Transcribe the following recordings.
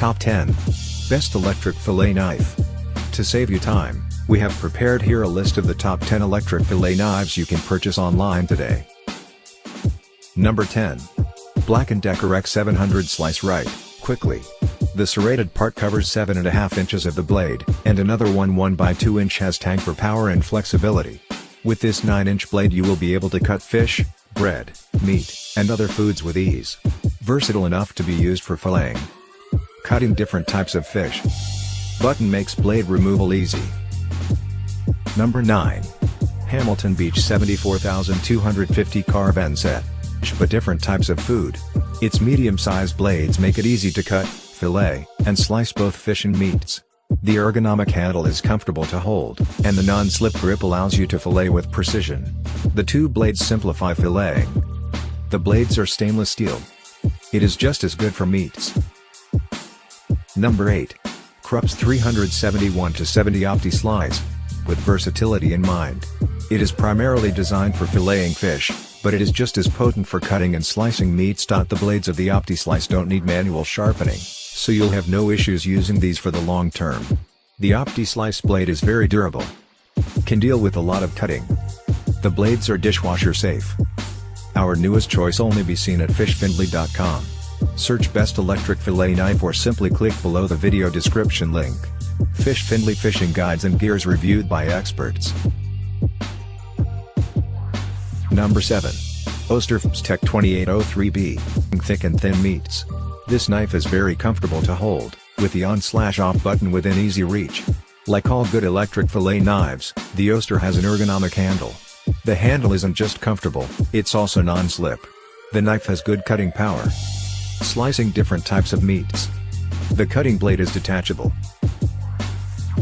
Top 10. Best Electric Fillet Knife. To save you time, we have prepared here a list of the top 10 electric fillet knives you can purchase online today. Number 10. Black & Decker X700 Slice Right, Quickly. The serrated part covers 7.5 inches of the blade, and another one 1x2 inch has tang for power and flexibility. With this 9-inch blade you will be able to cut fish, bread, meat, and other foods with ease. Versatile enough to be used for filleting. Cutting different types of fish. Button makes blade removal easy. Number 9. Hamilton Beach 74250 Carve set. But different types of food. Its medium-sized blades make it easy to cut, fillet, and slice both fish and meats. The ergonomic handle is comfortable to hold, and the non-slip grip allows you to fillet with precision. The two blades simplify filleting. The blades are stainless steel. It is just as good for meats. Number 8. Krups 371-70 OptiSlice. With versatility in mind. It is primarily designed for filleting fish, but it is just as potent for cutting and slicing meats. The blades of the OptiSlice don't need manual sharpening, so you'll have no issues using these for the long term. The OptiSlice blade is very durable. Can deal with a lot of cutting. The blades are dishwasher safe. Our newest choice only be seen at fishfindley.com. Search Best Electric Fillet Knife or simply click below the video description link. Fish Findley Fishing Guides and Gears reviewed by experts. Number 7. Oster Tech 2803B. Thick and thin meats. This knife is very comfortable to hold, with the on/off button within easy reach. Like all good electric fillet knives, the Oster has an ergonomic handle. The handle isn't just comfortable, it's also non-slip. The knife has good cutting power. Slicing different types of meats. The cutting blade is detachable.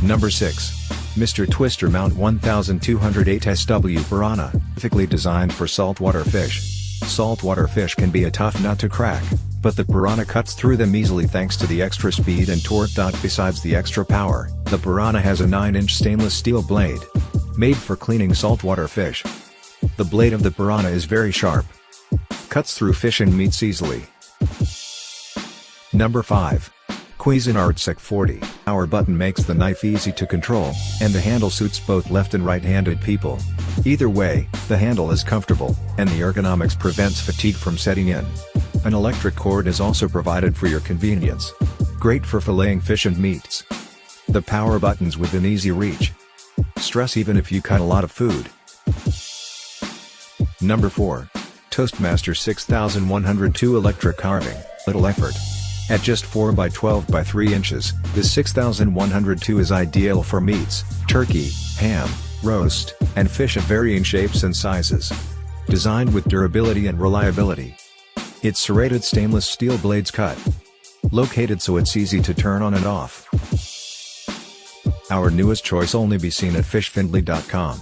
Number 6. Mr. Twister Mount 1208 SW Piranha, specifically designed for saltwater fish. Saltwater fish can be a tough nut to crack, but the Piranha cuts through them easily thanks to the extra speed and torque. Besides the extra power, the Piranha has a 9-inch stainless steel blade. Made for cleaning saltwater fish. The blade of the Piranha is very sharp. Cuts through fish and meats easily. Number 5. Cuisinart Sec 40. Our button makes the knife easy to control, and the handle suits both left and right-handed people. Either way, the handle is comfortable, and the ergonomics prevents fatigue from setting in. An electric cord is also provided for your convenience. Great for filleting fish and meats. The power button's within easy reach. Stress even if you cut a lot of food. Number 4. Toastmaster 6102 Electric Carving. Little effort. At just 4x12 by 3 inches, this 6102 is ideal for meats, turkey, ham, roast, and fish of varying shapes and sizes. Designed with durability and reliability. Its serrated stainless steel blades cut. Located so it's easy to turn on and off. Our newest choice only be seen at fishfindley.com.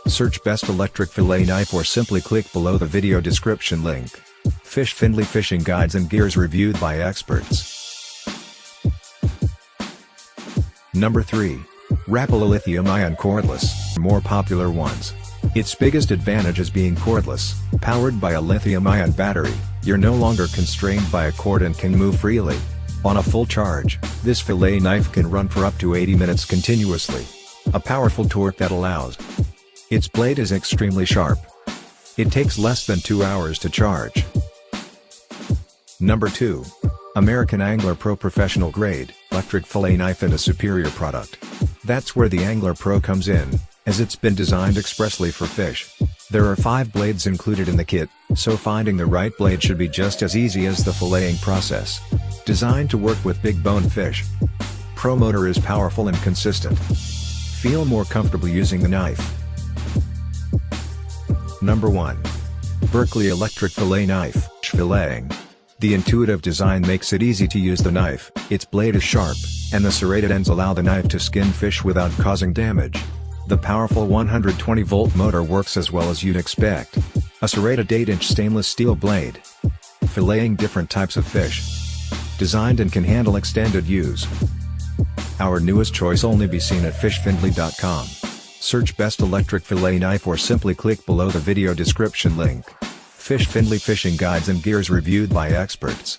Search Best Electric Fillet Knife or simply click below the video description link. Fish Findley Fishing Guides and Gears reviewed by experts. Number 3. Rapala Lithium-Ion Cordless. More popular ones. Its biggest advantage is being cordless. Powered by a lithium-ion battery, you're no longer constrained by a cord and can move freely. On a full charge, this fillet knife can run for up to 80 minutes continuously. A powerful torque that allows. Its blade is extremely sharp. It takes less than 2 hours to charge. Number 2. American Angler Pro Professional Grade, Electric Fillet Knife and a superior product. That's where the Angler Pro comes in, as it's been designed expressly for fish. There are 5 blades included in the kit, so finding the right blade should be just as easy as the filleting process. Designed to work with big bone fish. Pro motor is powerful and consistent. Feel more comfortable using the knife. Number 1. Berkley Electric Fillet Knife, Filleting. The intuitive design makes it easy to use the knife, its blade is sharp, and the serrated ends allow the knife to skin fish without causing damage. The powerful 120-volt motor works as well as you'd expect. A serrated 8-inch stainless steel blade. Filleting different types of fish. Designed and can handle extended use. Our newest choice only be seen at fishfindley.com. Search Best Electric Fillet Knife or simply click below the video description link. Fish Findley Fishing Guides and Gears reviewed by experts.